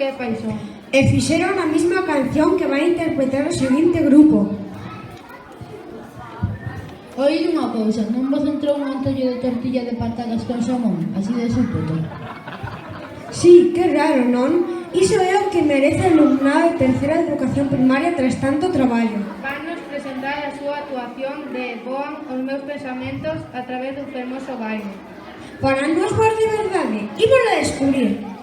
Que paixón. E fixeron a mesma canción que vai interpretar o seguinte grupo. Oíde unha cousa, non vos entrou un antollo de tortilla de patatas con xamón, así de súpeto? Sí, que raro, non? Iso é o que merece o alumnado de terceira educación primaria tras tanto traballo. Vanos presentar a súa actuación de Voan os meus pensamentos a través dun fermoso baile. Para nós vos de verdade, ímolo a descubrir.